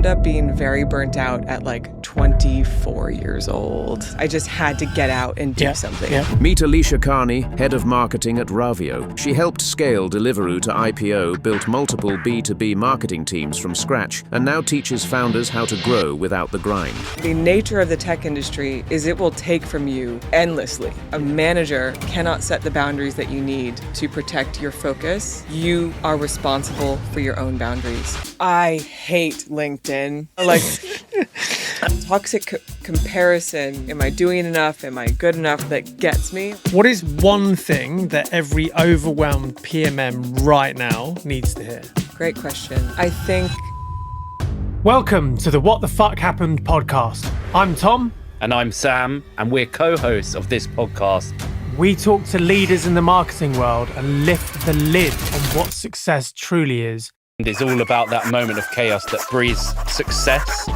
wound up being very burnt out at like 24 years old. I just had to get out and do something. Meet Alicia Carney, head of marketing at Ravio. She helped scale Deliveroo to IPO, built multiple B2B marketing teams from scratch, and now teaches founders how to grow without the grind. The nature of the tech industry is it will take from you endlessly. A manager cannot set the boundaries that you need to protect your focus. You are responsible for your own boundaries. I hate LinkedIn. Like, toxic comparison. Am I doing enough? Am I good enough? That gets me. What is one thing that every overwhelmed PMM right now needs to hear? Great question. I think... Welcome to the What the Fuck Happened podcast. I'm Tom. And I'm Sam, and we're co-hosts of this podcast. We talk to leaders in the marketing world and lift the lid on what success truly is. And it's all about that moment of chaos that breeds success.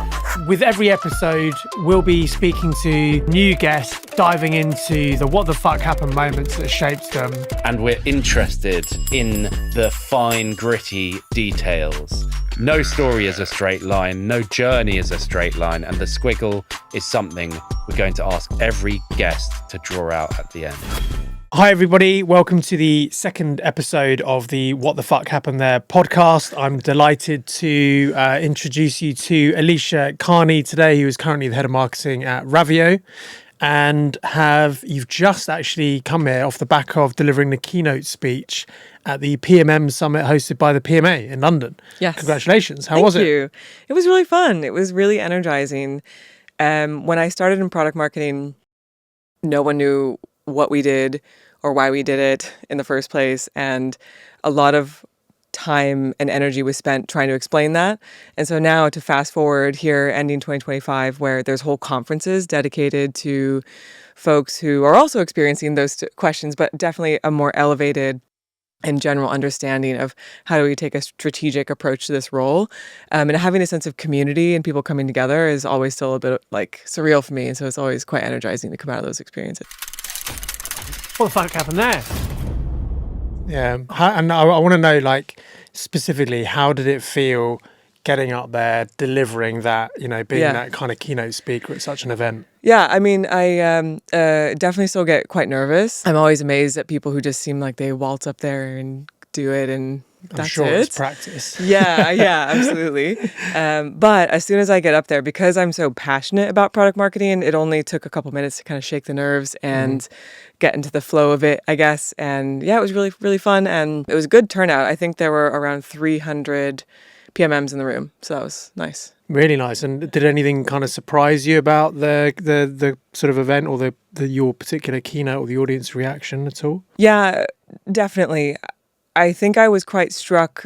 With every episode, we'll be speaking to new guests, diving into the what the fuck happened moments that shaped them. And we're interested in the fine, gritty details. No story is a straight line, no journey is a straight line, and the squiggle is something we're going to ask every guest to draw out at the end. Hi, everybody. Welcome to the second episode of the What the Fuck Happened There podcast. I'm delighted to introduce you to Alicia Carney today, who is currently the head of marketing at Ravio. And you've just actually come here off the back of delivering the keynote speech at the PMM summit hosted by the PMA in London. Yes. Congratulations. How was it? Thank you. It was really fun. It was really energizing. When I started in product marketing, no one knew what we did or why we did it in the first place. And a lot of time and energy was spent trying to explain that. And so now to fast forward here, ending 2025, where there's whole conferences dedicated to folks who are also experiencing those questions, but definitely a more elevated and general understanding of how do we take a strategic approach to this role. And having a sense of community and people coming together is always still a bit like surreal for me. And so it's always quite energizing to come out of those experiences. What the fuck happened there? Yeah, and I want to know, like, specifically, how did it feel getting up there, delivering that, being that kind of keynote speaker at such an event? Yeah, I mean, I definitely still get quite nervous. I'm always amazed at people who just seem like they waltz up there and do it and that's I'm sure it. It's practice. Yeah, absolutely. But as soon as I get up there, because I'm so passionate about product marketing, it only took a couple minutes to kind of shake the nerves and get into the flow of it, I guess. And yeah, it was really, really fun. And it was a good turnout. I think there were around 300 PMMs in the room. So that was nice. Really nice. And did anything kind of surprise you about the sort of event or your particular keynote or the audience reaction at all? Yeah, definitely. I think I was quite struck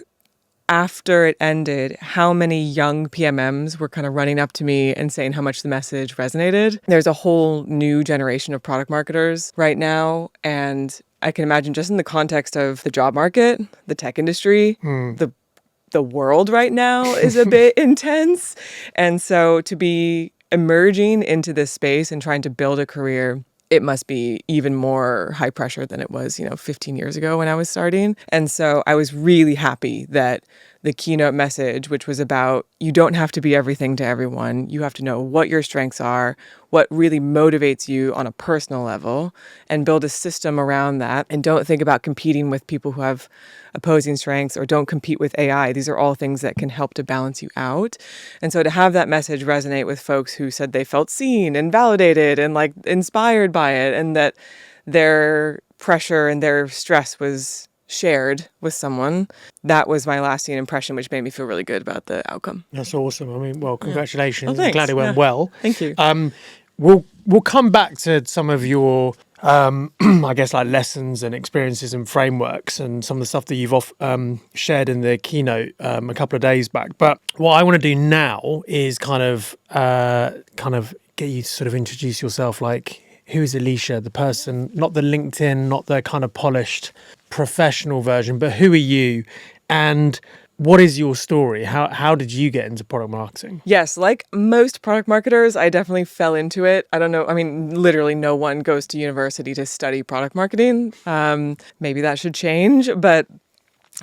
after it ended how many young PMMs were kind of running up to me and saying how much the message resonated. There's a whole new generation of product marketers right now. And I can imagine just in the context of the job market, the tech industry, the world right now is a bit intense. And so to be emerging into this space and trying to build a career, it must be even more high pressure than it was, 15 years ago when I was starting. And so I was really happy that the keynote message, which was about you don't have to be everything to everyone. You have to know what your strengths are, what really motivates you on a personal level, and build a system around that. And don't think about competing with people who have opposing strengths, or don't compete with AI. These are all things that can help to balance you out. And so to have that message resonate with folks who said they felt seen and validated and like inspired by it, and that their pressure and their stress was shared with someone, that was my lasting impression, which made me feel really good about the outcome. That's awesome. I mean, well, congratulations. Oh, thanks. I'm glad it went well. Thank you. We'll come back to some of your I guess like lessons and experiences and frameworks and some of the stuff that you've shared in the keynote a couple of days back. But what I want to do now is kind of get you to sort of introduce yourself. Like, who is Alicia, the person, not the LinkedIn, not the kind of polished professional version, but who are you? And what is your story? How did you get into product marketing? Yes, like most product marketers, I definitely fell into it. I don't know. I mean, literally no one goes to university to study product marketing. Maybe that should change. But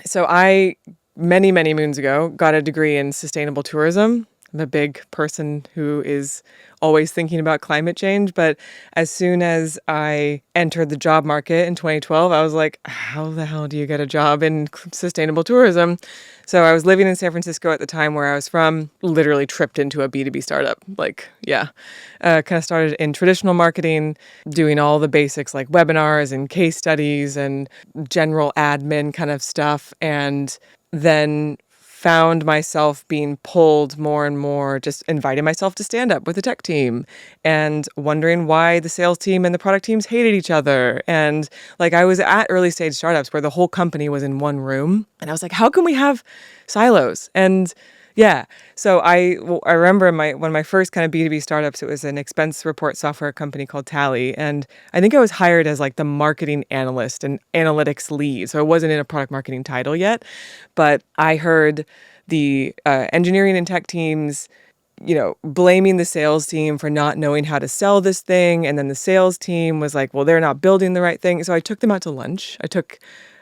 so I, many moons ago, got a degree in sustainable tourism I'm a big person who is always thinking about climate change. But as soon as I entered the job market in 2012, I was like, how the hell do you get a job in sustainable tourism? So I was living in San Francisco at the time where I was from, literally tripped into a B2B startup. Kind of started in traditional marketing, doing all the basics like webinars and case studies and general admin kind of stuff. And then found myself being pulled more and more, just inviting myself to stand up with the tech team and wondering why the sales team and the product teams hated each other. And like I was at early stage startups where the whole company was in one room. And I was like, how can we have silos? And yeah, so I remember one of my first kind of B2B startups, it was an expense report software company called Tally. And I think I was hired as like the marketing analyst and analytics lead. So I wasn't in a product marketing title yet, but I heard the engineering and tech teams, blaming the sales team for not knowing how to sell this thing. And then the sales team was like, well, they're not building the right thing. So I took them out to lunch. I took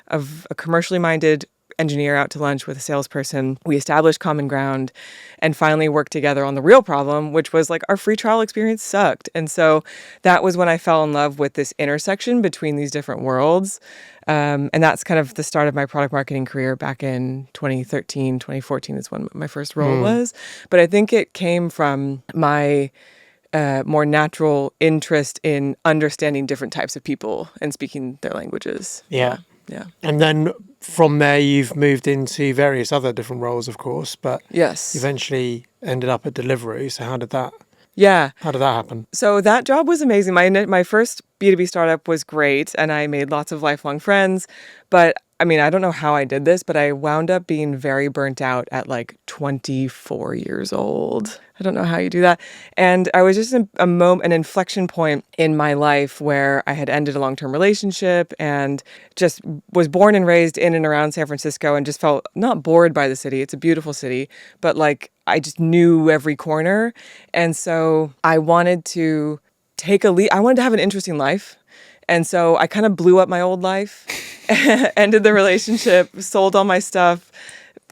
a commercially minded engineer out to lunch with a salesperson. We established common ground and finally worked together on the real problem, which was like our free trial experience sucked. And so that was when I fell in love with this intersection between these different worlds. And that's kind of the start of my product marketing career back in 2013, 2014 is when my first role was. But I think it came from my more natural interest in understanding different types of people and speaking their languages. Yeah. Yeah. And then from there, you've moved into various other different roles, of course, but yes, eventually ended up at Deliveroo. So how did that happen? So that job was amazing. My first B2B startup was great and I made lots of lifelong friends, but I mean, I don't know how I did this, but I wound up being very burnt out at like 24 years old. I don't know how you do that. And I was just in an inflection point in my life where I had ended a long-term relationship and just was born and raised in and around San Francisco and just felt not bored by the city. It's a beautiful city, but like I just knew every corner. And so I wanted to take a leap. I wanted to have an interesting life. And so I kind of blew up my old life, ended the relationship, sold all my stuff,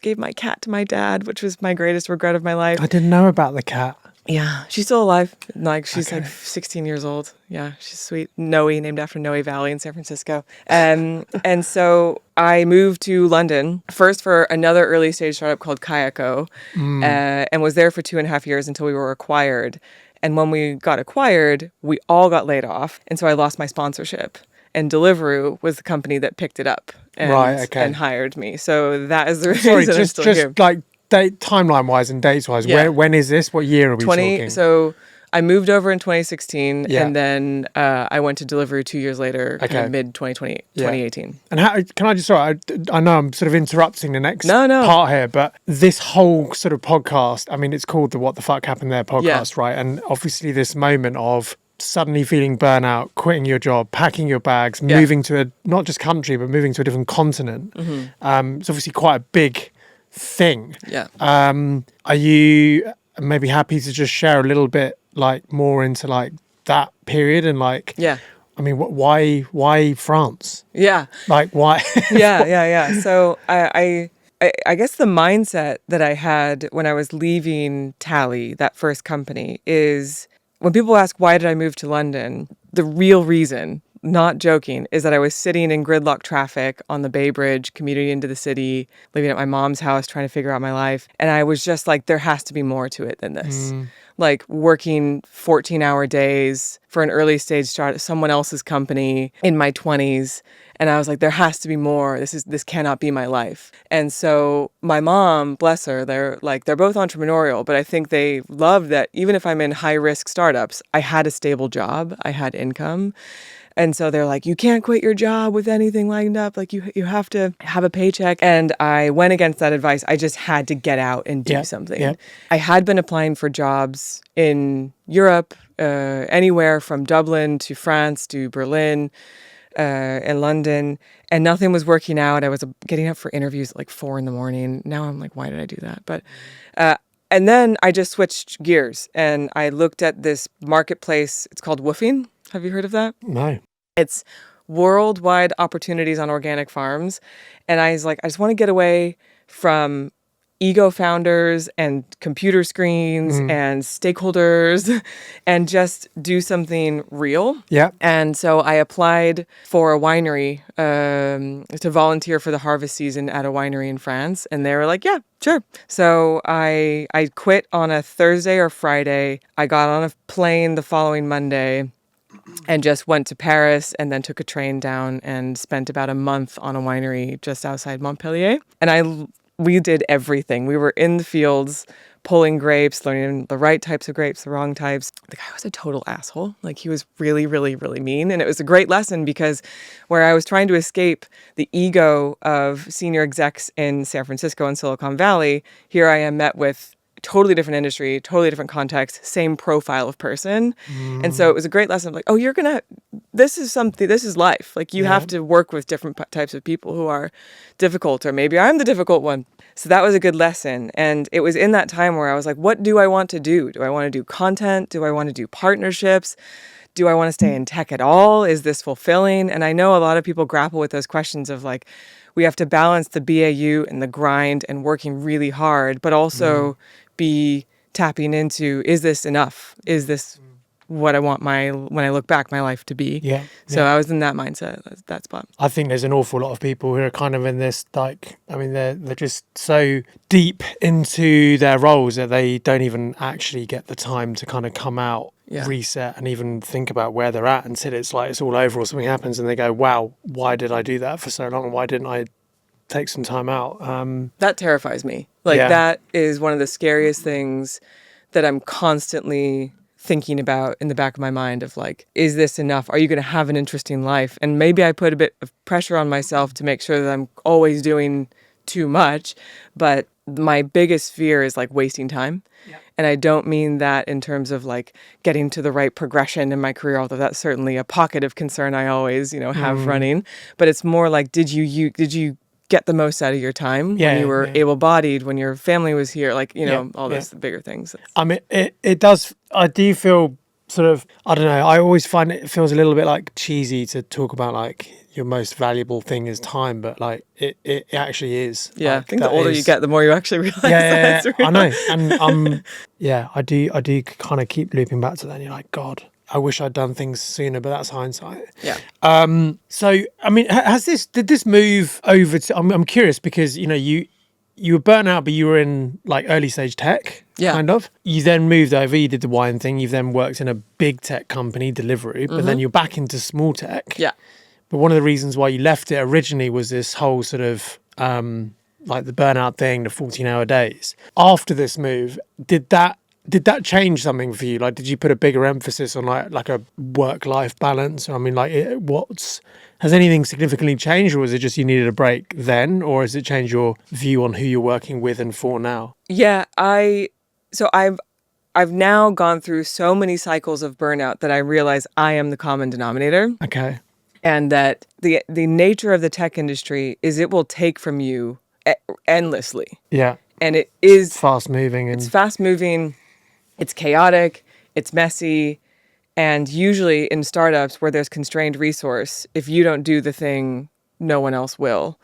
gave my cat to my dad, which was my greatest regret of my life. I didn't know about the cat. Yeah, she's still alive. She's like 16 years old. Yeah, she's sweet. Noe, named after Noe Valley in San Francisco. And so I moved to London first for another early stage startup called Kayako, and was there for 2.5 years until we were acquired. And when we got acquired, we all got laid off. And so I lost my sponsorship. And Deliveroo was the company that picked it up and hired me. So that is the reason I'm still here. Like timeline-wise and dates-wise, Yeah. when is this? What year are we talking? So I moved over in 2016, and then I went to Deliveroo 2 years later, kind of mid-2020, 2018. And how can I just, sorry, I know I'm sort of interrupting the next No. part here, but this whole sort of podcast, I mean, it's called the What the Fuck Happened There podcast, right? And obviously this moment of suddenly feeling burnout, quitting your job, packing your bags, moving to not just country, but moving to a different continent. It's obviously quite a big thing. Yeah. Are you maybe happy to just share a little bit like more into like that period and like I mean why France? Yeah. Like why? Yeah. So I guess the mindset that I had when I was leaving Tally, that first company, is when people ask why did I move to London, the real reason, not joking, is that I was sitting in gridlock traffic on the Bay Bridge, commuting into the city, living at my mom's house, trying to figure out my life. And I was just like, there has to be more to it than this. Like working 14-hour days for an early stage start, someone else's company in my 20s. And I was like, there has to be more. This cannot be my life. And so my mom, bless her, they're both entrepreneurial, but I think they loved that even if I'm in high risk startups, I had a stable job, I had income. And so they're like, you can't quit your job with anything lined up. Like you have to have a paycheck. And I went against that advice. I just had to get out and do something. Yeah. I had been applying for jobs in Europe, anywhere from Dublin to France to Berlin and London, and nothing was working out. I was getting up for interviews at like 4 a.m. Now I'm like, why did I do that? But and then I just switched gears and I looked at this marketplace. It's called Woofing. Have you heard of that? No. It's worldwide opportunities on organic farms. And I was like, I just want to get away from ego founders and computer screens and stakeholders and just do something real. Yeah. And so I applied for a winery to volunteer for the harvest season at a winery in France. And they were like, yeah, sure. So I quit on a Thursday or Friday. I got on a plane the following Monday and just went to Paris and then took a train down and spent about a month on a winery just outside Montpellier. And we did everything. We were in the fields pulling grapes, learning the right types of grapes, the wrong types. The guy was a total asshole. Like, he was really, really, really mean. And it was a great lesson because where I was trying to escape the ego of senior execs in San Francisco and Silicon Valley, here I am met with totally different industry, totally different context, same profile of person. And so it was a great lesson of like, oh, this is life. Like, you have to work with different types of people who are difficult, or maybe I'm the difficult one. So that was a good lesson. And it was in that time where I was like, what do I want to do? Do I want to do content? Do I want to do partnerships? Do I want to stay in tech at all? Is this fulfilling? And I know a lot of people grapple with those questions of like, we have to balance the BAU and the grind and working really hard, but also be tapping into, is this enough? Is this what I want when I look back, my life to be? Yeah. So I was in that mindset, that spot. I think there's an awful lot of people who are kind of in this, like, I mean, they're just so deep into their roles that they don't even actually get the time to kind of come out, reset, and even think about where they're at until it's like it's all over or something happens and they go, wow, why did I do that for so long? Why didn't I take some time out? That terrifies me. Like, that is one of the scariest things that I'm constantly thinking about in the back of my mind of like, is this enough? Are you going to have an interesting life? And maybe I put a bit of pressure on myself to make sure that I'm always doing too much. But my biggest fear is like wasting time. Yeah. And I don't mean that in terms of like getting to the right progression in my career, although that's certainly a pocket of concern I always, have running. But it's more like, did you get the most out of your time when you were able-bodied, when your family was here, like, all those bigger things. I mean, it does, I do feel sort of, I don't know, I always find it feels a little bit like cheesy to talk about like your most valuable thing is time, but like it actually is. Yeah, like, I think the older you get, the more you actually realize that's real. I know. And I do kind of keep looping back to that and you're like, God, I wish I'd done things sooner, but that's hindsight. Yeah. So, I mean, did this move over to, I'm curious because, you were burnt out, but you were in like early stage tech, kind of. You then moved over, you did the wine thing. You've then worked in a big tech company, Deliveroo, but then you're back into small tech. Yeah. But one of the reasons why you left it originally was this whole sort of, like the burnout thing, the 14-hour days. After this move, did that change something for you? Like, did you put a bigger emphasis on like a work-life balance? I mean, like, has anything significantly changed, or was it just you needed a break then, or has it changed your view on who you're working with and for now? Yeah, I've now gone through so many cycles of burnout that I realize I am the common denominator. Okay. And that the nature of the tech industry is it will take from you endlessly. Yeah. And it is fast moving. It's fast moving. It's chaotic. It's messy. And usually in startups where there's constrained resource, if you don't do the thing, no one else will.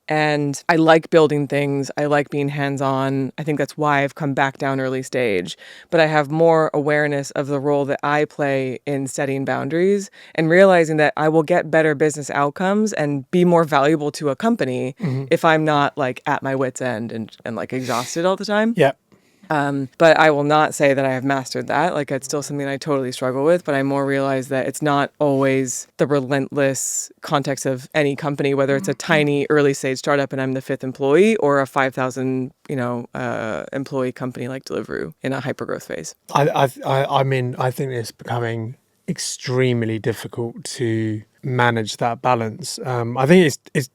And I like building things. I like being hands-on. I think that's why I've come back down early stage. But I have more awareness of the role that I play in setting boundaries and realizing that I will get better business outcomes and be more valuable to a company if I'm not like at my wit's end and like exhausted all the time. Yeah. But I will not say that I have mastered that. Like, it's still something I totally struggle with, but I more realize that it's not always the relentless context of any company, whether it's a tiny early stage startup and I'm the 5th employee, or a 5,000, employee company like Deliveroo in a hypergrowth phase. I mean, I think it's becoming extremely difficult to manage that balance. I think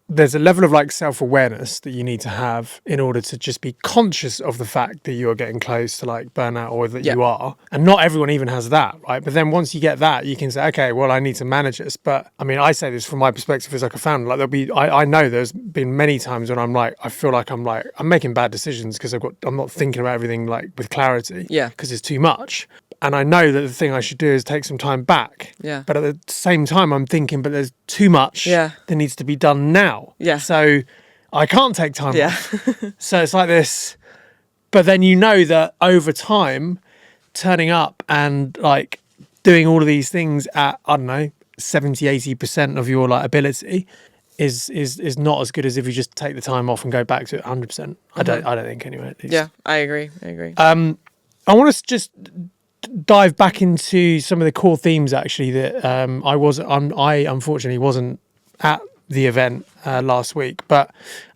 there's a level of like self-awareness that you need to have in order to just be conscious of the fact that you're getting close to like burnout, or that you are. And not everyone even has that, right? But then once you get that, you can say, okay, well, I need to manage this. But I mean, I say this from my perspective as like a founder, like I know there's been many times when I'm like, I feel like I'm making bad decisions because I'm not thinking about everything like with clarity. Yeah. Because it's too much. And I know that the thing I should do is take some time back. Yeah. But at the same time, I'm thinking, but there's too much that needs to be done now. Yeah. So I can't take time off. So it's like this, But then you know that over time, turning up and like doing all of these things at, I don't know, 70-80% of your like ability is not as good as if you just take the time off and go back to it 100%. I don't think anyway, at least. Yeah, I agree. I want to just dive back into some of the core themes actually that I unfortunately wasn't at the event last week, but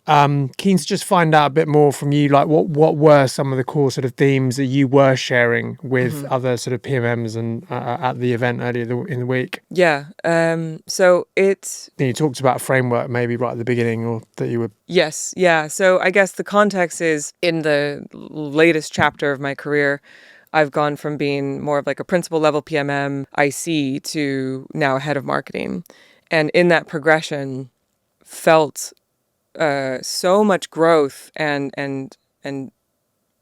keen to just find out a bit more from you, like what were some of the core sort of themes that you were sharing with other sort of PMMs and at the event earlier in the week. Yeah. So it's... You talked about a framework maybe right at the beginning, or that you were... Yes. Yeah. So I guess the context is in the latest chapter of my career, I've gone from being more of like a principal level PMM IC to now a head of marketing. And in that progression, felt so much growth and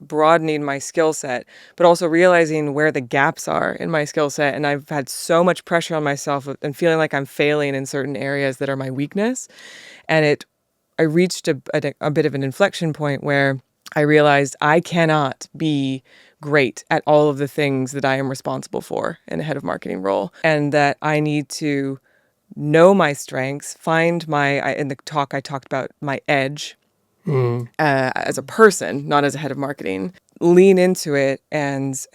broadening my skill set, but also realizing where the gaps are in my skill set. And I've had so much pressure on myself and feeling like I'm failing in certain areas that are my weakness. And I reached a bit of an inflection point where I realized I cannot be great at all of the things that I am responsible for in a head of marketing role, and that I need to know my strengths, find in the talk I talked about my edge as a person, not as a head of marketing, lean into it and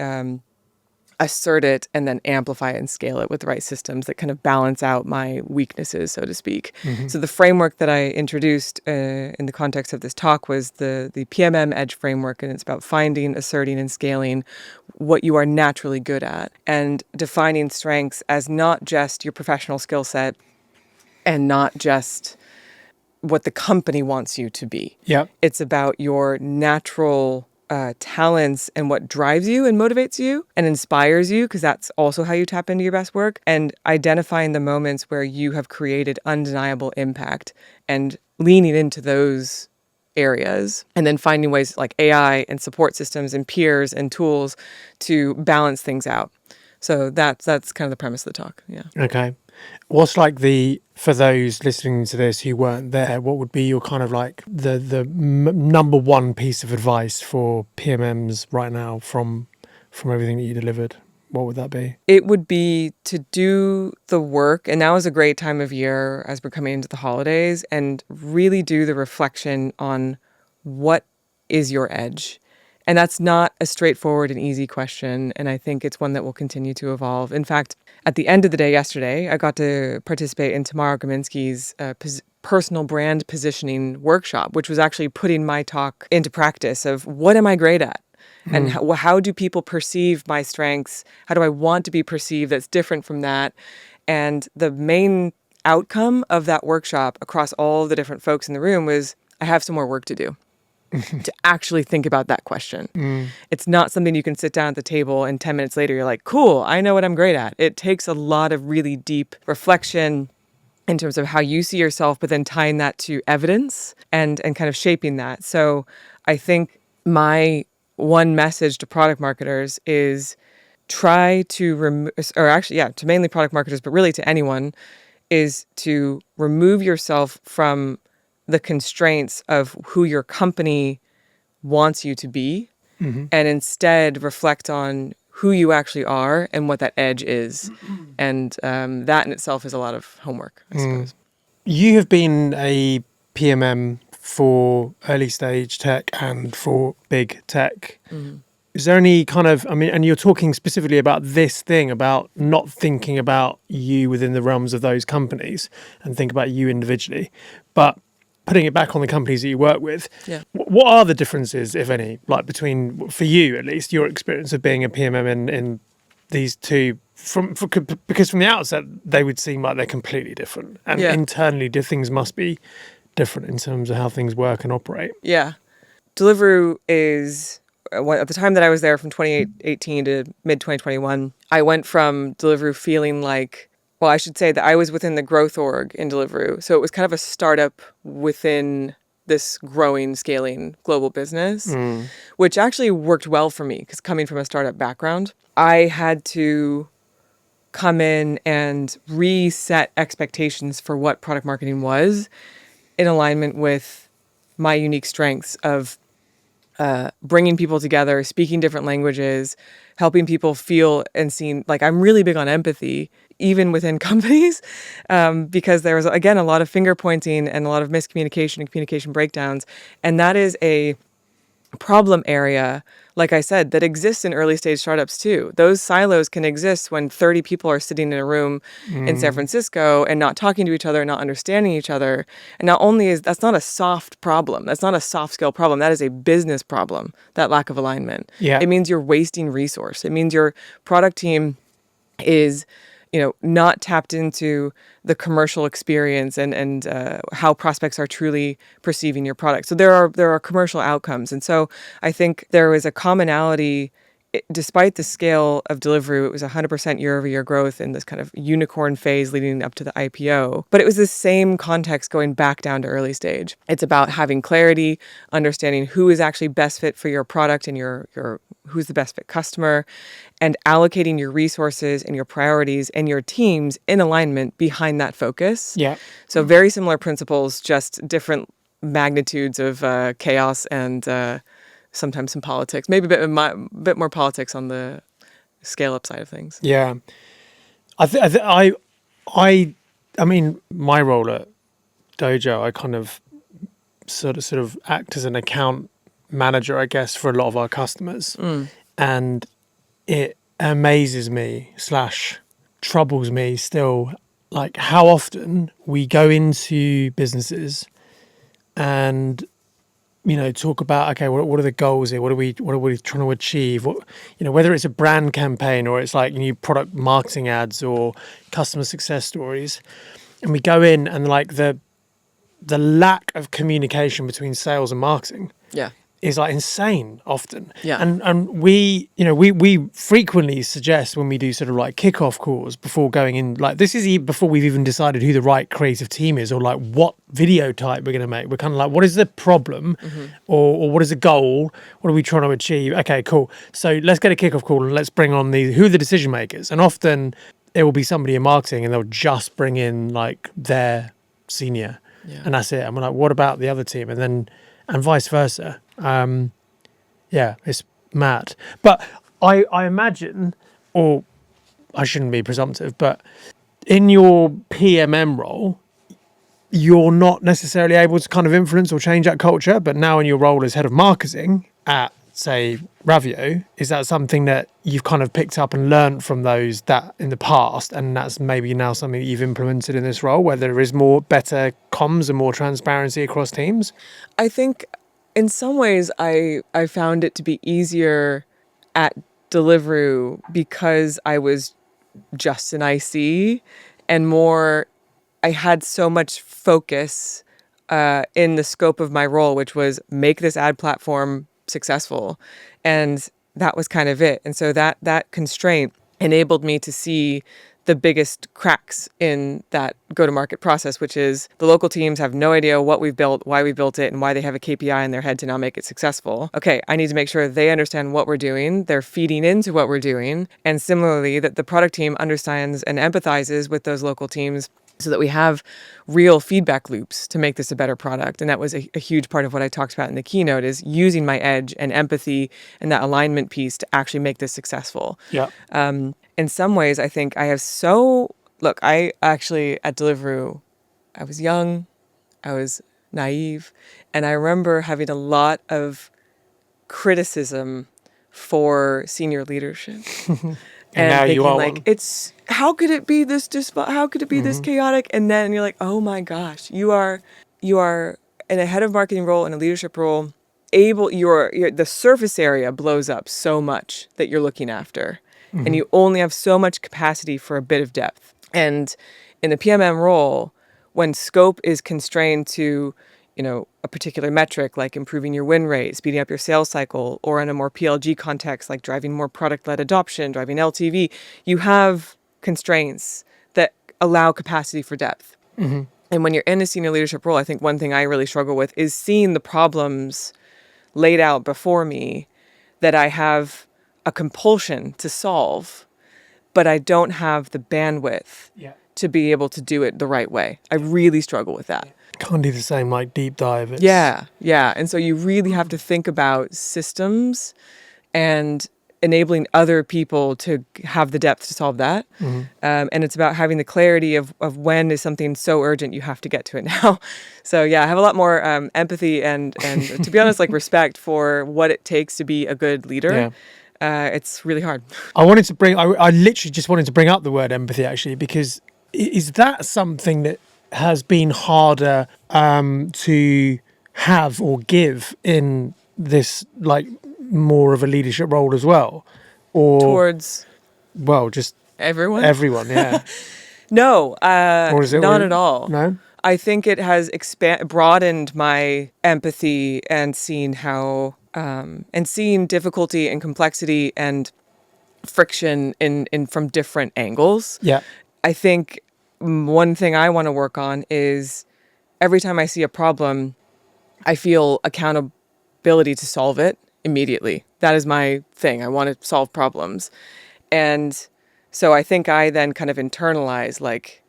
assert it, and then amplify it and scale it with the right systems that kind of balance out my weaknesses, so to speak. So the framework that I introduced in the context of this talk was the PMM Edge Framework, and it's about finding, asserting, and scaling what you are naturally good at, and defining strengths as not just your professional skill set and not just what the company wants you to be. Yeah. It's about your natural talents and what drives you and motivates you and inspires you, because that's also how you tap into your best work, and identifying the moments where you have created undeniable impact and leaning into those areas, and then finding ways like AI and support systems and peers and tools to balance things out. So that's kind of the premise of the talk. Yeah. Okay. What's like for those listening to this who weren't there, what would be your kind of like the number one piece of advice for PMMs right now from everything that you delivered? What would that be? It would be to do the work, and now is a great time of year as we're coming into the holidays, and really do the reflection on what is your edge. And that's not a straightforward and easy question, and I think it's one that will continue to evolve. In fact, at the end of the day yesterday, I got to participate in Tamara Gominski's personal brand positioning workshop, which was actually putting my talk into practice of what am I great at? And how do people perceive my strengths? How do I want to be perceived that's different from that? And the main outcome of that workshop across all the different folks in the room was, I have some more work to do. To actually think about that question. It's not something you can sit down at the table and 10 minutes later you're like, cool, I know what I'm great at. It takes a lot of really deep reflection in terms of how you see yourself, but then tying that to evidence and kind of shaping that. So I think my one message to product marketers is try to to mainly product marketers, but really to anyone, is to remove yourself from the constraints of who your company wants you to be, and instead reflect on who you actually are and what that edge is. And that in itself is a lot of homework, I suppose. You have been a PMM for early stage tech and for big tech. Is there any kind of, and you're talking specifically about this thing, about not thinking about you within the realms of those companies and think about you individually, but putting it back on the companies that you work with. Yeah. What are the differences, if any, like between, for you at least, your experience of being a PMM in these two? Because from the outset, they would seem like they're completely different. And internally, things must be different in terms of how things work and operate. Yeah. Deliveroo is, at the time that I was there from 2018 to mid-2021, I went from Deliveroo feeling like, well, I should say that I was within the growth org in Deliveroo. So it was kind of a startup within this growing, scaling global business, which actually worked well for me because coming from a startup background, I had to come in and reset expectations for what product marketing was in alignment with my unique strengths of bringing people together, speaking different languages, helping people feel and seen. Like, I'm really big on empathy, even within companies, because there was, again, a lot of finger pointing and a lot of miscommunication and communication breakdowns. And that is a problem area, like I said, that exists in early stage startups too. Those silos can exist when 30 people are sitting in a room in San Francisco and not talking to each other, not understanding each other. And not only is that's not a soft problem, that's not a soft skill problem, that is a business problem, that lack of alignment. Yeah. It means you're wasting resource. It means your product team is, not tapped into the commercial experience and how prospects are truly perceiving your product. So there are commercial outcomes. And so I think there was a commonality. Despite the scale of Deliveroo, it was 100% year-over-year growth in this kind of unicorn phase leading up to the IPO. But it was the same context going back down to early stage. It's about having clarity, understanding who is actually best fit for your product and your who's the best fit customer, and allocating your resources and your priorities and your teams in alignment behind that focus. Yeah. So very similar principles, just different magnitudes of chaos and sometimes some politics, maybe a bit more politics on the scale up side of things. Yeah. I mean, my role at Dojo, I kind of sort of act as an account manager, I guess, for a lot of our customers. And it amazes me / troubles me still, like how often we go into businesses and talk about, okay, what are the goals here? What are we trying to achieve? Whether it's a brand campaign or it's like new product marketing ads or customer success stories, and we go in and like the lack of communication between sales and marketing is like insane often. Yeah. And we frequently suggest when we do sort of like kickoff calls before going in, like this is before we've even decided who the right creative team is or like what video type we're going to make. We're kind of like, what is the problem or what is the goal? What are we trying to achieve? Okay, cool. So let's get a kickoff call and let's bring on who are the decision makers. And often it will be somebody in marketing and they'll just bring in like their senior and that's it. And we're like, what about the other team? And vice versa. It's mad. But I imagine, or I shouldn't be presumptive, but in your PMM role, you're not necessarily able to kind of influence or change that culture. But now in your role as head of marketing at, say, Ravio, is that something that you've kind of picked up and learned from those that in the past, and that's maybe now something that you've implemented in this role, where there is better comms and more transparency across teams? I think in some ways I found it to be easier at Deliveroo because I was just an IC and I had so much focus in the scope of my role, which was make this ad platform successful. And that was kind of it. And so that constraint enabled me to see the biggest cracks in that go-to-market process, which is the local teams have no idea what we've built, why we built it, and why they have a KPI in their head to now make it successful. Okay, I need to make sure they understand what we're doing, they're feeding into what we're doing, and similarly, that the product team understands and empathizes with those local teams so that we have real feedback loops to make this a better product. And that was a huge part of what I talked about in the keynote, is using my edge and empathy and that alignment piece to actually make this successful. Yeah. In some ways, I think I have I actually, at Deliveroo, I was young, I was naive, and I remember having a lot of criticism for senior leadership. And now thinking, you are like, one. How could it be this how could it be this chaotic? And then you're like, oh my gosh, you are in a head of marketing role, in a leadership role, the surface area blows up so much that you're looking after. And you only have so much capacity for a bit of depth. And in the PMM role, when scope is constrained to, a particular metric, like improving your win rate, speeding up your sales cycle, or in a more PLG context, like driving more product-led adoption, driving LTV, you have constraints that allow capacity for depth. And when you're in a senior leadership role, I think one thing I really struggle with is seeing the problems laid out before me that I have a compulsion to solve, but I don't have the bandwidth to be able to do it the right way. I really struggle with that. Can't do the same like deep dive. Yeah. And so you really have to think about systems and enabling other people to have the depth to solve that. And it's about having the clarity of when is something so urgent you have to get to it now. So yeah, I have a lot more empathy and to be honest, like respect for what it takes to be a good leader. It's really hard. I literally just wanted to bring up the word empathy actually, because is that something that has been harder to have or give in this like more of a leadership role as well, or Towards just everyone? Yeah. No, Or is it not at all. No. I think it has broadened my empathy and seeing how and seeing difficulty and complexity and friction in from different angles. Yeah. I think one thing I want to work on is every time I see a problem, I feel accountability to solve it immediately. That is my thing. I want to solve problems. And so I think I then kind of internalize, like,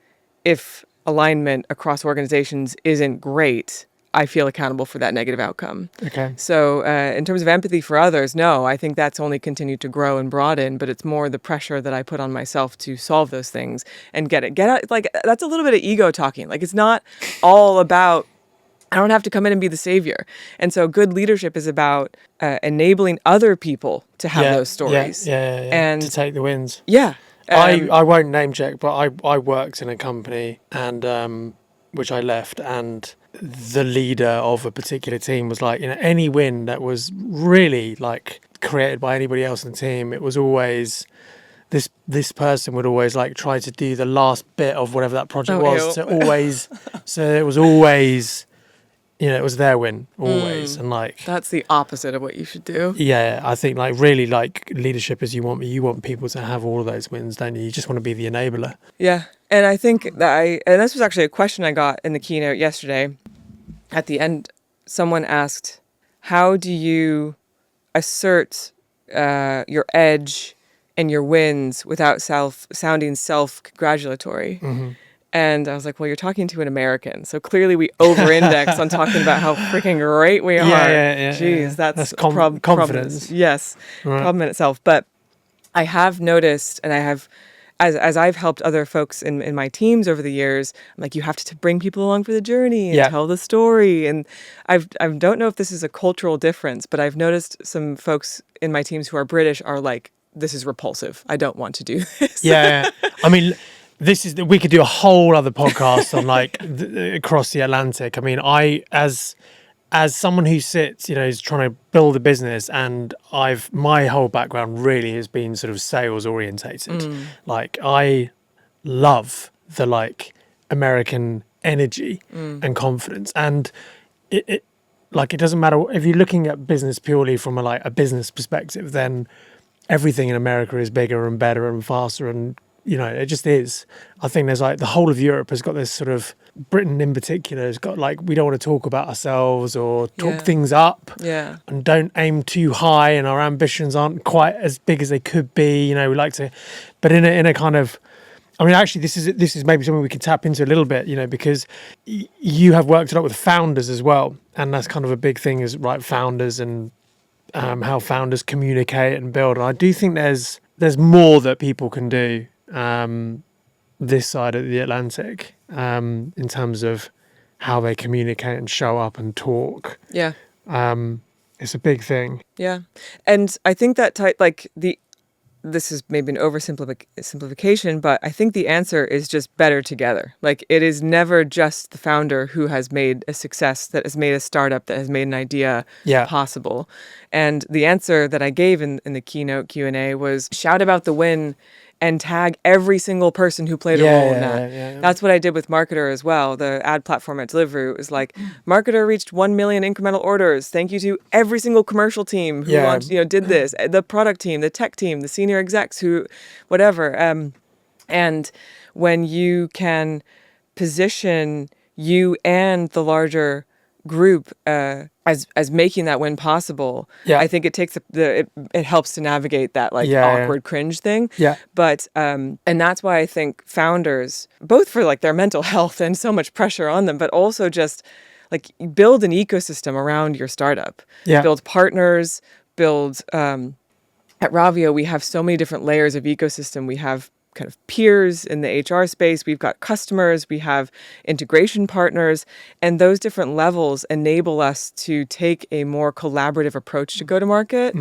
if alignment across organizations isn't great, I feel accountable for that negative outcome. Okay. So in terms of empathy for others, no, I think that's only continued to grow and broaden, but it's more the pressure that I put on myself to solve those things and get out. Like, that's a little bit of ego talking. Like, it's not all about, I don't have to come in and be the savior. And so good leadership is about enabling other people to have those stories. Yeah. And to take the wins. Yeah. I won't name check, but I worked in a company and which I left, and the leader of a particular team was like, any win that was really like created by anybody else in the team, it was always this person would always like try to do the last bit of whatever that project was. So it was always, it was their win always. And like, that's the opposite of what you should do. Yeah, I think like really like leadership is you want people to have all of those wins, don't you? You just want to be the enabler. Yeah. And I think that and this was actually a question I got in the keynote yesterday. At the end, someone asked, how do you assert your edge and your wins without sounding self-congratulatory? And I was like, well, you're talking to an American. So clearly we over-index on talking about how freaking great we are. Yeah. Jeez, that's confidence. Yes, right. Problem in itself. But I have noticed, and I have, as I've helped other folks in my teams over the years, I'm like, you have to bring people along for the journey and tell the story. And I don't know if this is a cultural difference, but I've noticed some folks in my teams who are British are like, this is repulsive. I don't want to do this. Yeah. I mean, we could do a whole other podcast on like across the Atlantic. I mean, as someone who sits, is trying to build a business, and my whole background really has been sort of sales orientated. Like, I love the like American energy and confidence, and it like, it doesn't matter if you're looking at business purely from a business perspective, then everything in America is bigger and better and faster, and it just is. I think there's like the whole of Europe has got this sort of, Britain in particular has got like, we don't want to talk about ourselves or talk things up, and don't aim too high, and our ambitions aren't quite as big as they could be. We like to, but in a kind of, I mean, actually, this is maybe something we can tap into a little bit, because you have worked a lot with founders as well, and that's kind of a big thing, is right, founders and how founders communicate and build. And I do think there's more that people can do this side of the Atlantic in terms of how they communicate and show up and talk. Yeah. It's a big thing. Yeah. And I think that this is maybe an oversimplification, but I think the answer is just better together. Like, it is never just the founder who has made a success, that has made a startup, that has made an idea possible. And the answer that I gave in the keynote Q&A was shout about the win and tag every single person who played a role in that. Yeah. That's what I did with Marketer as well. The ad platform at Deliveroo was like, Marketer reached 1 million incremental orders. Thank you to every single commercial team who launched, did this, the product team, the tech team, the senior execs, who, whatever. And when you can position you and the larger group as making that win possible. Yeah. I think it takes it helps to navigate that like awkward cringe thing. Yeah. But and that's why I think founders, both for like their mental health and so much pressure on them, but also just like build an ecosystem around your startup. Yeah. Build partners, build at Ravio, we have so many different layers of ecosystem. We have kind of peers in the HR space. We've got customers. We have integration partners. And those different levels enable us to take a more collaborative approach to go-to-market,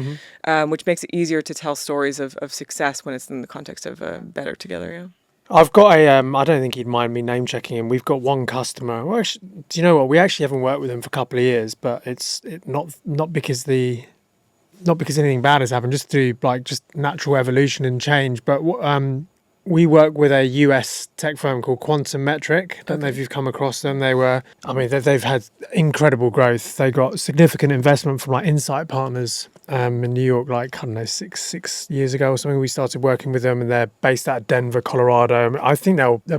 which makes it easier to tell stories of success when it's in the context of better together. Yeah. I've got I don't think he'd mind me name checking him. We've got one customer. Well, actually, do you know what? We actually haven't worked with him for a couple of years, but it's not because anything bad has happened, just through like just natural evolution and change. But we work with a US tech firm called Quantum Metric. I don't know if you've come across them. They've had incredible growth. They got significant investment from like Insight Partners in New York, like, I don't know, six years ago or something. We started working with them, and they're based out of Denver, Colorado. I think they'll be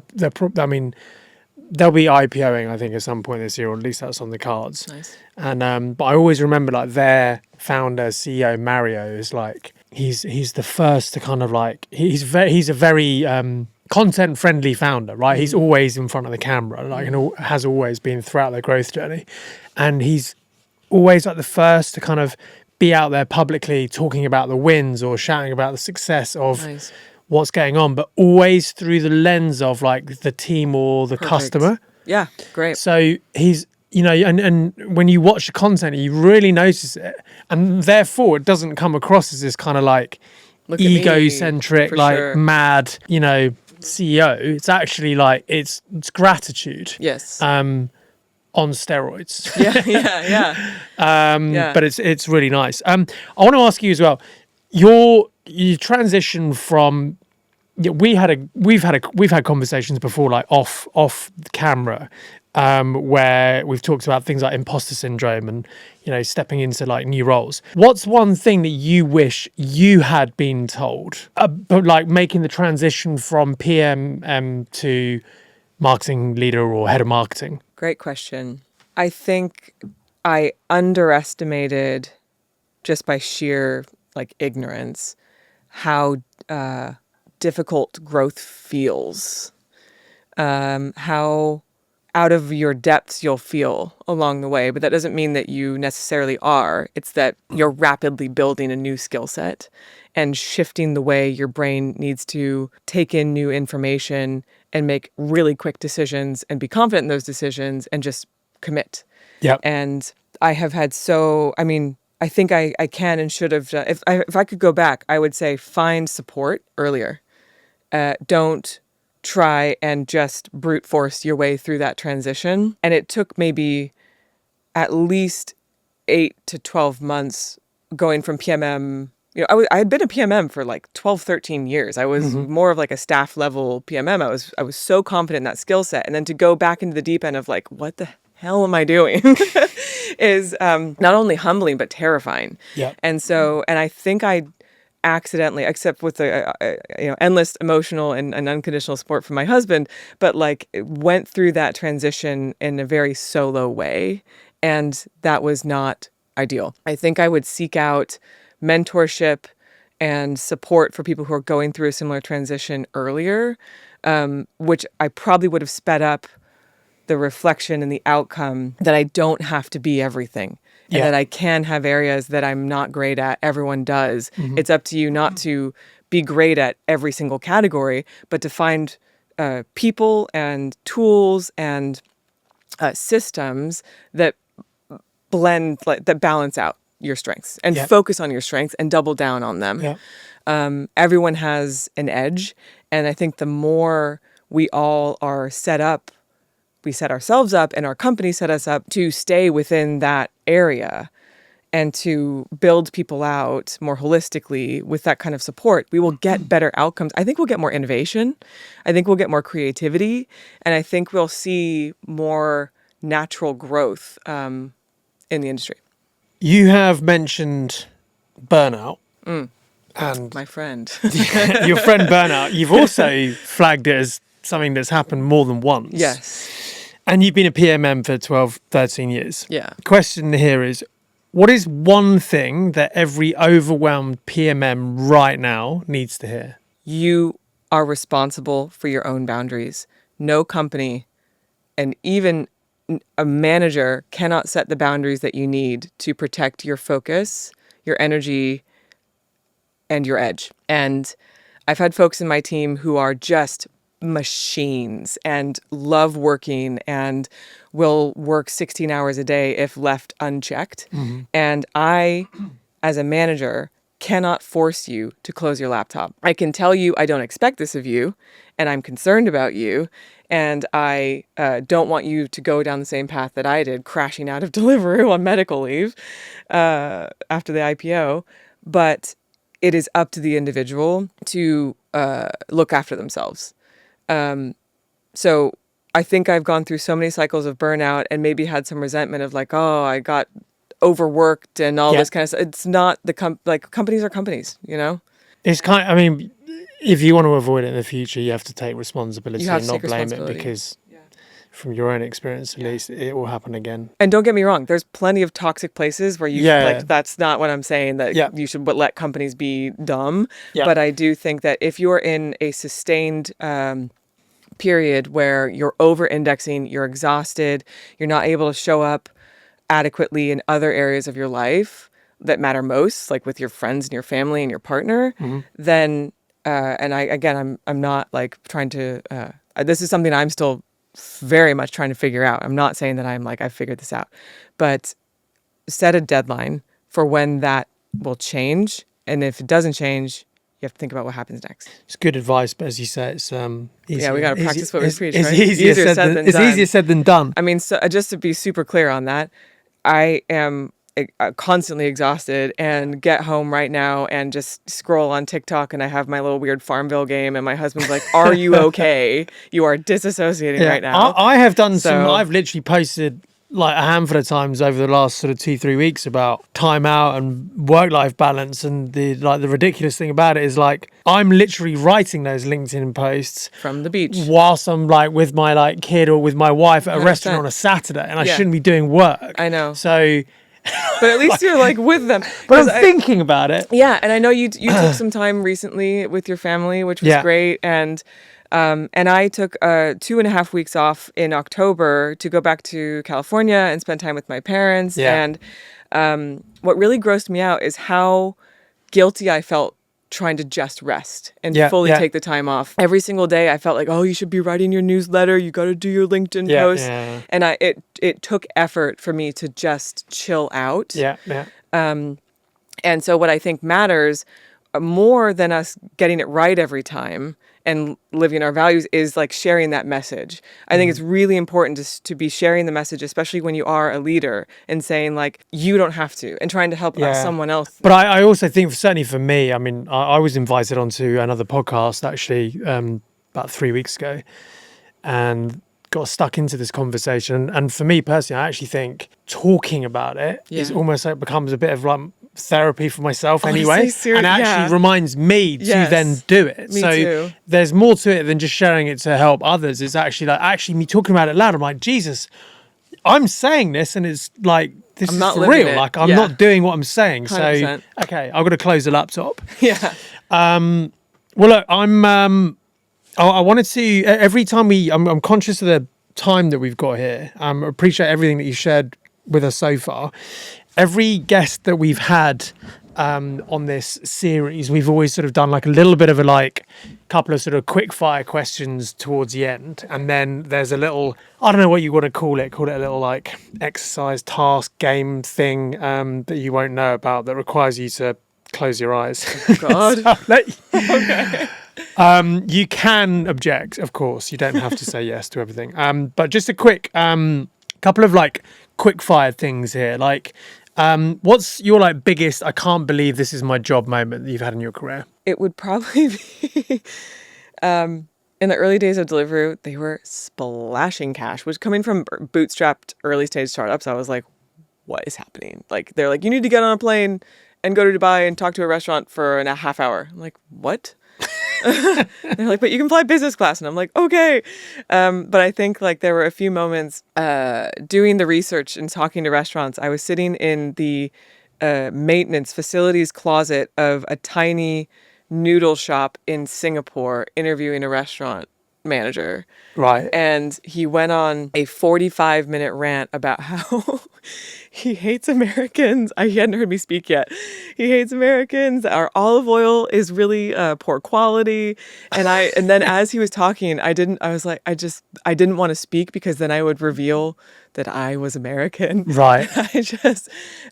IPOing, I think, at some point this year, or at least that's on the cards. Nice. And but I always remember like their founder, CEO Mario, is like he's the first to kind of like he's a very content friendly founder, right? He's always in front of the camera, like, and has always been throughout their growth journey, and he's always like the first to kind of be out there publicly talking about the wins or shouting about the success of what's going on, but always through the lens of like the team or the customer. Yeah, great. So he's, you know, and when you watch the content, you really notice it, and therefore it doesn't come across as this kind of like egocentric, like mad, you know, CEO. It's actually like it's gratitude. Yes. On steroids. Yeah. But it's really nice. I want to ask you as well. You transition from. We've had conversations before, like off camera, where we've talked about things like imposter syndrome and, you know, stepping into like new roles. What's one thing that you wish you had been told about, like making the transition from PM to marketing leader or head of marketing? Great question. I think I underestimated, just by sheer like ignorance, how difficult growth feels, how out of your depths you'll feel along the way. But that doesn't mean that you necessarily are. It's that you're rapidly building a new skill set and shifting the way your brain needs to take in new information and make really quick decisions and be confident in those decisions and just commit. Yeah. And I have had I think I can and should have done, if I could go back, I would say find support earlier. Don't try and just brute force your way through that transition. And it took maybe at least 8 to 12 months going from PMM. You know, I had been a PMM for like 12, 13 years. I was more of like a staff level PMM. I was so confident in that skill set. And then to go back into the deep end of like, what the hell am I doing is not only humbling, but terrifying. Yeah. And so, and I think I accidentally, except with the endless emotional and unconditional support from my husband, but like went through that transition in a very solo way. And that was not ideal. I think I would seek out mentorship and support for people who are going through a similar transition earlier, which I probably would have sped up the reflection and the outcome, that I don't have to be everything. And that I can have areas that I'm not great at. Everyone does. It's up to you not to be great at every single category, but to find people and tools and systems that blend, that balance out your strengths and focus on your strengths and double down on them. Everyone has an edge. And I think the more we all are set up, we set ourselves up and our company set us up to stay within that area and to build people out more holistically with that kind of support, we will get better outcomes. I think we'll get more innovation. I think we'll get more creativity. And I think we'll see more natural growth in the industry. You have mentioned burnout. And my friend. Your friend Burnout. You've also flagged it as something that's happened more than once. Yes. And you've been a PMM for 12, 13 years. Yeah. Question here is, what is one thing that every overwhelmed PMM right now needs to hear? You are responsible for your own boundaries. No company and even a manager cannot set the boundaries that you need to protect your focus, your energy, and your edge. And I've had folks in my team who are just machines and love working and will work 16 hours a day if left unchecked. And I, as a manager, cannot force you to close your laptop. I can tell you I don't expect this of you, and I'm concerned about you, and I don't want you to go down the same path that I did, crashing out of Deliveroo on medical leave after the IPO. But it is up to the individual to look after themselves. So I think I've gone through so many cycles of burnout and maybe had some resentment of like, oh, I got overworked and all this kind of stuff. It's not companies are companies, you know? It's I mean, if you want to avoid it in the future, you have to take responsibility You have and to not take blame it, responsibility. because from your own experience, at least, it will happen again. And don't get me wrong, there's plenty of toxic places where you that's not what I'm saying, that you should let companies be dumb. But I do think that if you're in a sustained period where you're over indexing, you're exhausted, you're not able to show up adequately in other areas of your life that matter most, like with your friends and your family and your partner, then I'm not like trying to this is something I'm still very much trying to figure out. I'm not saying that I'm like I've figured this out, but set a deadline for when that will change, and if it doesn't change, you have to think about what happens next. It's good advice, but as you say, it's easier. Yeah, we got to practice what we preach. It's right? easier said than done. It's easier said than done. I mean, so just to be super clear on that, I am constantly exhausted and get home right now and just scroll on TikTok, and I have my little weird Farmville game, and my husband's like, "Are you okay? You are disassociating right now." I have done I've literally posted like a handful of times over the last sort of 2-3 weeks about time out and work-life balance, and the ridiculous thing about it is like I'm literally writing those LinkedIn posts from the beach whilst I'm like with my like kid or with my wife at a 100%. restaurant on a Saturday, and I shouldn't be doing work. I know. So but at least you're like with them. But I'm thinking about it. Yeah, and I know you took some time recently with your family, which was great, and I took 2.5 weeks off in October to go back to California and spend time with my parents. And what really grossed me out is how guilty I felt trying to just rest and fully take the time off. Every single day I felt like, oh, you should be writing your newsletter, you got to do your LinkedIn post. And it took effort for me to just chill out. And so what I think matters more than us getting it right every time and living our values is like sharing that message. I think it's really important to be sharing the message, especially when you are a leader, and saying like, you don't have to, and trying to help someone else. But I also think, certainly for me, I mean, I was invited onto another podcast actually about 3 weeks ago, and got stuck into this conversation. And for me personally, I actually think talking about it is almost like becomes a bit of like therapy for myself anyway, and actually reminds me to then do it. Me so too. There's more to it than just sharing it to help others. It's actually me talking about it loud. I'm like, Jesus, I'm saying this, and it's like, this is for real. Like I'm not doing what I'm saying. 100%. So okay, I've got to close the laptop. Well, look, I wanted to, every time I'm conscious of the time that we've got here. I appreciate everything that you shared with us so far. Every guest that we've had on this series, we've always sort of done like a little bit of a couple of sort of quick fire questions towards the end. And then there's a little, I don't know what you want to call it a little like exercise, task, game thing that you won't know about, that requires you to close your eyes. God. Okay. You can object, of course. You don't have to say yes to everything. But just a quick couple of like quick fire things here. Like, what's your like biggest I can't believe this is my job moment that you've had in your career? It would probably be in the early days of Deliveroo, they were splashing cash, which coming from bootstrapped early stage startups, I was like, what is happening? Like, they're like, you need to get on a plane and go to Dubai and talk to a restaurant for a half hour. I'm like, what? They're like, but you can fly business class. And I'm like, okay. But I think like there were a few moments doing the research and talking to restaurants. I was sitting in the maintenance facilities closet of a tiny noodle shop in Singapore interviewing a restaurant manager. Right. And he went on a 45-minute rant about how he hates Americans. He hadn't heard me speak yet. He hates Americans. Our olive oil is really poor quality. And then as he was talking, I didn't want to speak because then I would reveal that I was American. Right.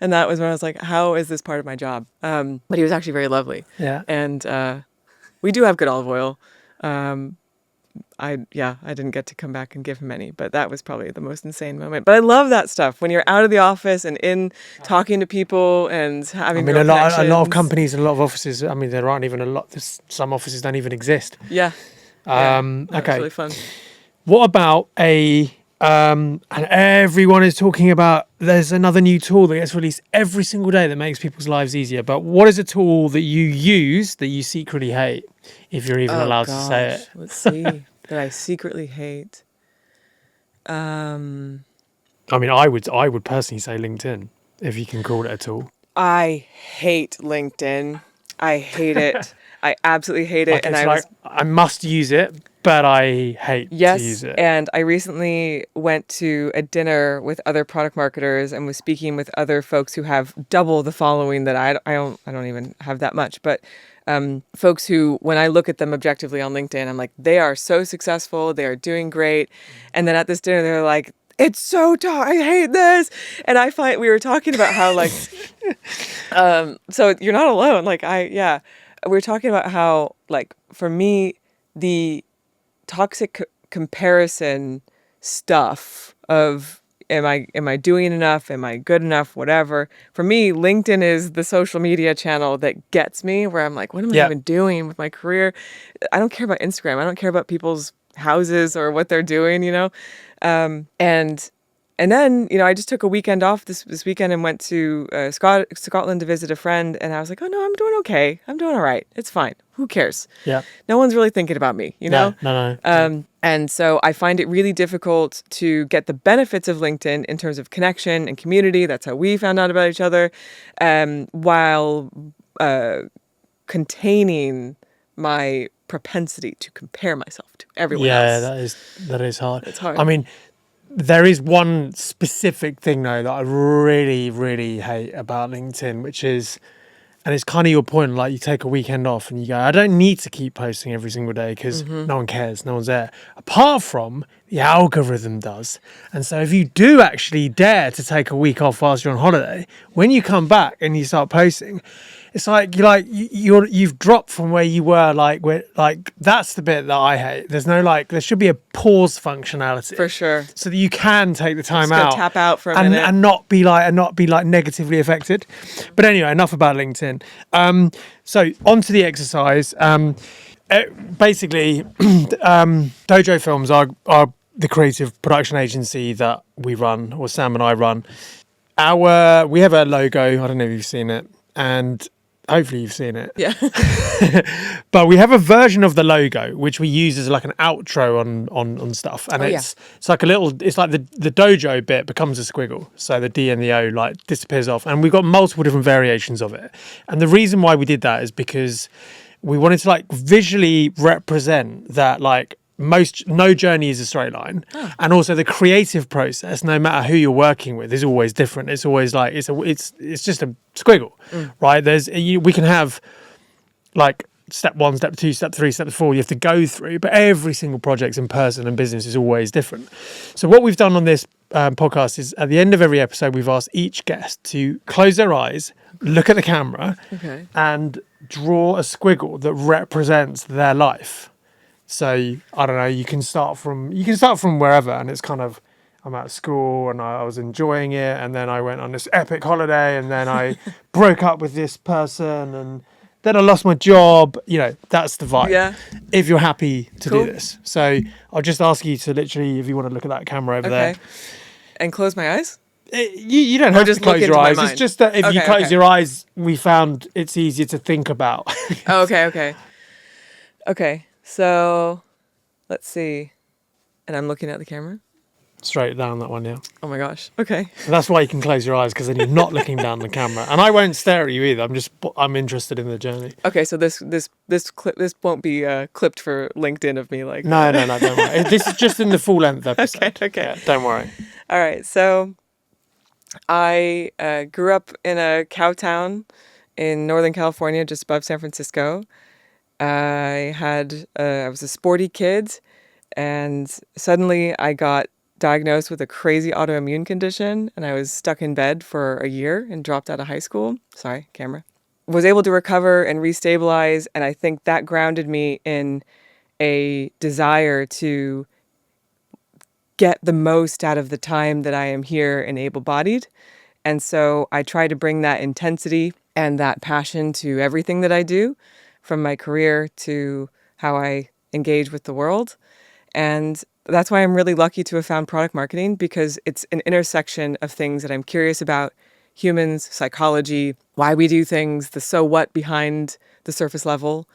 And that was when I was like, how is this part of my job? But he was actually very lovely. Yeah. And we do have good olive oil. I didn't get to come back and give him any, but that was probably the most insane moment. But I love that stuff when you're out of the office and in talking to people and having. A lot of companies and a lot of offices. I mean, there aren't even a lot. Some offices don't even exist. Yeah. Okay. That's really fun. What about and everyone is talking about, there's another new tool that gets released every single day that makes people's lives easier. But what is a tool that you use that you secretly hate, if you're even allowed to say it? Let's see. That I secretly hate. I mean, I would personally say LinkedIn, if you can call it a tool. I hate LinkedIn. I hate it. I absolutely hate it. Like, I must use it, but I hate to use it. And I recently went to a dinner with other product marketers and was speaking with other folks who have double the following that I don't even have that much, but folks who, when I look at them objectively on LinkedIn, I'm like, they are so successful, they are doing great. And then at this dinner, they're like, it's so tough, I hate this. And I find we were talking about how like, so you're not alone. Like we were talking about how like, for me, the toxic comparison stuff of, am I doing enough? Am I good enough? Whatever. For me, LinkedIn is the social media channel that gets me, where I'm like, what am I even doing with my career? I don't care about Instagram. I don't care about people's houses or what they're doing, you know? And then, you know, I just took a weekend off this weekend and went to Scotland to visit a friend. And I was like, oh, no, I'm doing okay. I'm doing all right. It's fine. Who cares? Yeah. No one's really thinking about me, you know? No. And so I find it really difficult to get the benefits of LinkedIn in terms of connection and community. That's how we found out about each other, while containing my propensity to compare myself to everyone else. Yeah, that is hard. It's hard. I mean, there is one specific thing, though, that I really, really hate about LinkedIn, which is, and it's kind of your point, like you take a weekend off and you go, I don't need to keep posting every single day because no one cares, no one's there. Apart from the algorithm does. And so if you do actually dare to take a week off whilst you're on holiday, when you come back and you start posting, it's like you've dropped from where you were. Like that's the bit that I hate. There's no there should be a pause functionality For sure. so that you can take the time Just go out, tap out for a minute. and not be negatively affected. But anyway, enough about LinkedIn. So on to the exercise. Basically, Dojo Films are the creative production agency that we run, or Sam and I run. We have a logo. I don't know if you've seen it, and hopefully you've seen it. Yeah. But we have a version of the logo which we use as like an outro on stuff, and it's like it's like the Dojo bit becomes a squiggle, so the D and the O like disappears off, and we've got multiple different variations of it. And the reason why we did that is because we wanted to like visually represent that like no journey is a straight line, and also the creative process, no matter who you're working with, is always different. It's always like it's just a squiggle, right? We can have like step 1, step 2, step 3, step 4 you have to go through, but every single project in person and business is always different. So what we've done on this podcast is, at the end of every episode, we've asked each guest to close their eyes, look at the camera, and draw a squiggle that represents their life. So I don't know, you can start from wherever, and it's kind of, I'm at school and I was enjoying it, and then I went on this epic holiday, and then I broke up with this person, and then I lost my job. You know, that's the vibe. Yeah. If you're happy to do this. So I'll just ask you to literally, if you want to look at that camera over there. And close my eyes? You don't have to close your eyes. It's just that if you close your eyes, we found it's easier to think about. Okay. Okay, so let's see. And I'm looking at the camera. Straight down that one, yeah. Oh my gosh. Okay. And that's why you can close your eyes, because then you're not looking down the camera. And I won't stare at you either. I'm interested in the journey. Okay, so this won't be clipped for LinkedIn of me like. No, don't worry. This is just in the full length episode. Okay. Yeah, don't worry. All right. So I grew up in a cow town in Northern California, just above San Francisco. I was a sporty kid, and suddenly I got diagnosed with a crazy autoimmune condition, and I was stuck in bed for a year and dropped out of high school. Sorry, camera. Was able to recover and restabilize, and I think that grounded me in a desire to get the most out of the time that I am here and able-bodied. And so I try to bring that intensity and that passion to everything that I do, from my career to how I engage with the world. And that's why I'm really lucky to have found product marketing, because it's an intersection of things that I'm curious about: humans, psychology, why we do things, the so what behind the surface level.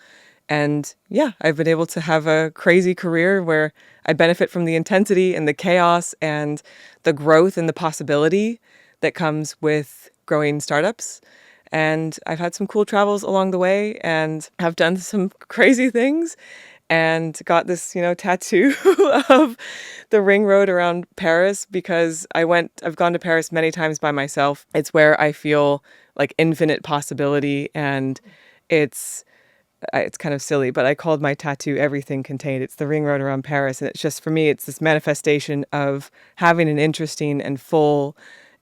And yeah, I've been able to have a crazy career where I benefit from the intensity and the chaos and the growth and the possibility that comes with growing startups. And I've had some cool travels along the way and have done some crazy things, and got this, tattoo of the ring road around Paris because I've gone to Paris many times by myself. It's where I feel like infinite possibility, and it's kind of silly, but I called my tattoo Everything Contained. It's the ring road around Paris. And it's just, for me, it's this manifestation of having an interesting and full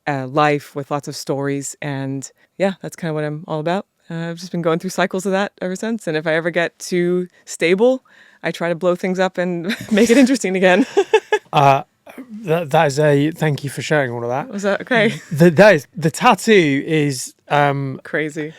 life with lots of stories. And yeah, that's kind of what I'm all about. I've just been going through cycles of that ever since. And if I ever get too stable, I try to blow things up and make it interesting again. That is thank you for sharing all of that. Was that okay? The tattoo is Crazy.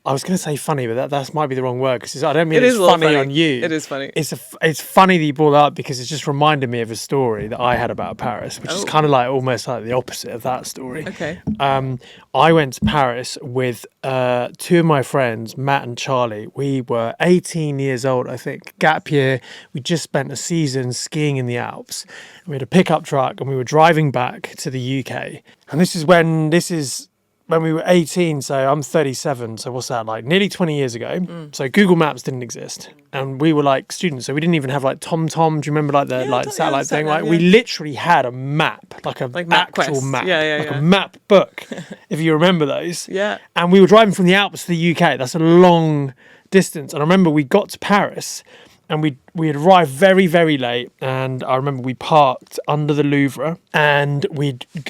I was going to say funny, but that might be the wrong word, because I don't mean It it's is a little funny on you. It is funny. It's funny that you brought that up, because it's just reminded me of a story that I had about Paris, which is kind of like almost like the opposite of that story. Okay. I went to Paris with two of my friends, Matt and Charlie. We were 18 years old, I think, gap year. We just spent a season skiing in the Alps. We had a pickup truck and we were driving back to the UK. And this is when we were 18, so I'm 37, so what's that, like nearly 20 years ago. So Google Maps didn't exist, and we were like students, so we didn't even have like TomTom. Do you remember like the satellite thing? Like we literally had a map, like actual map, like a map book, if you remember those. Yeah. And we were driving from the Alps to the UK. That's a long distance. And I remember we got to Paris, and we had arrived very, very late, and I remember we parked under the Louvre, and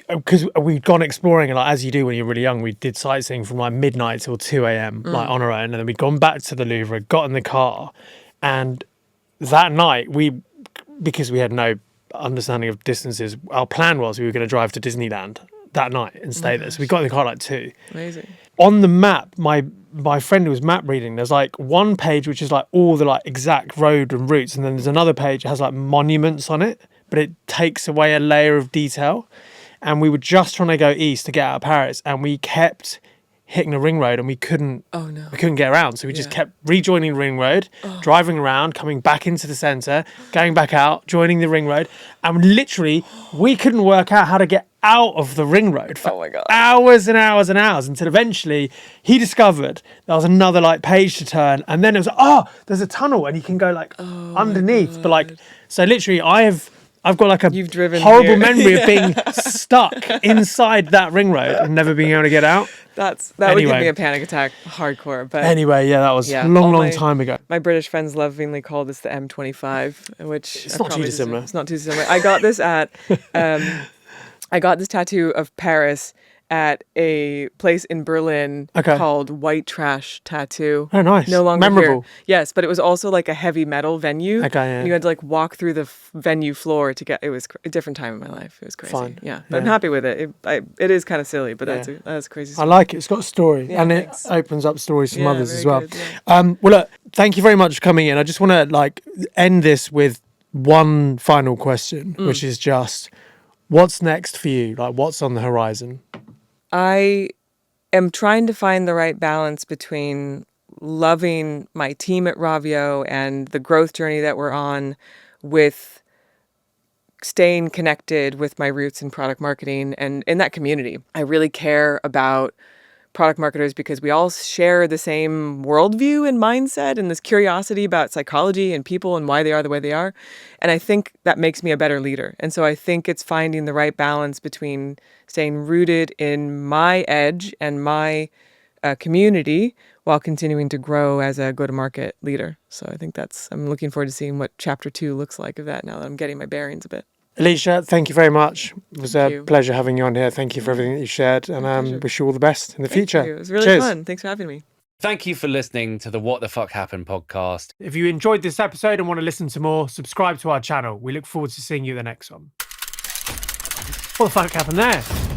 because we'd gone exploring, and like as you do when you're really young, we did sightseeing from like midnight till 2 a.m. like on our own, and then we'd gone back to the Louvre, got in the car, and that night because we had no understanding of distances, our plan was we were going to drive to Disneyland that night and stay there. So we got in the car at like 2. Amazing. On the map, my friend who was map reading, there's like one page which is like all the like exact road and routes, and then there's another page that has like monuments on it, but it takes away a layer of detail. And we were just trying to go east to get out of Paris, and we kept hitting the ring road, and we couldn't get around, so we just kept rejoining the ring road, driving around, coming back into the centre, going back out, joining the ring road, and literally we couldn't work out how to get out of the ring road for hours and hours and hours, until eventually he discovered there was another like page to turn, and then it was there's a tunnel and you can go like underneath. But like, so literally I've got like a horrible memory of being stuck inside that ring road and never being able to get out. That would give me a panic attack, hardcore. But anyway, yeah, that was a long time ago. My British friends lovingly call this the M25, which it's not too dissimilar. It's not too dissimilar. I got this I got this tattoo of Paris at a place in Berlin called White Trash Tattoo. Oh, nice. No longer memorable. Here. Yes, but it was also like a heavy metal venue. Okay, yeah. And you had to like walk through the venue floor to get. It was a different time in my life. It was crazy. Fun. Yeah, but I'm happy with it. It is kind of silly, but that's a crazy story. I like it. It's got a story, and thanks. it opens up stories from others as well. Good, yeah. Well, look, thank you very much for coming in. I just want to like end this with one final question, which is just, what's next for you? Like, what's on the horizon? I am trying to find the right balance between loving my team at Ravio and the growth journey that we're on with staying connected with my roots in product marketing and in that community. I really care about product marketers because we all share the same worldview and mindset and this curiosity about psychology and people and why they are the way they are. And I think that makes me a better leader. And so I think it's finding the right balance between staying rooted in my edge and my community while continuing to grow as a go-to-market leader. So I think I'm looking forward to seeing what chapter 2 looks like of that now that I'm getting my bearings a bit. Alicia, thank you very much. It was a pleasure having you on here. Thank you for everything that you shared, and wish you all the best in the future. You. It was really Cheers. fun. Thanks for having me. Thank you for listening to the What the Fuck Happened podcast. If you enjoyed this episode and want to listen to more, subscribe to our channel. We look forward to seeing you at the next one. What the fuck happened there?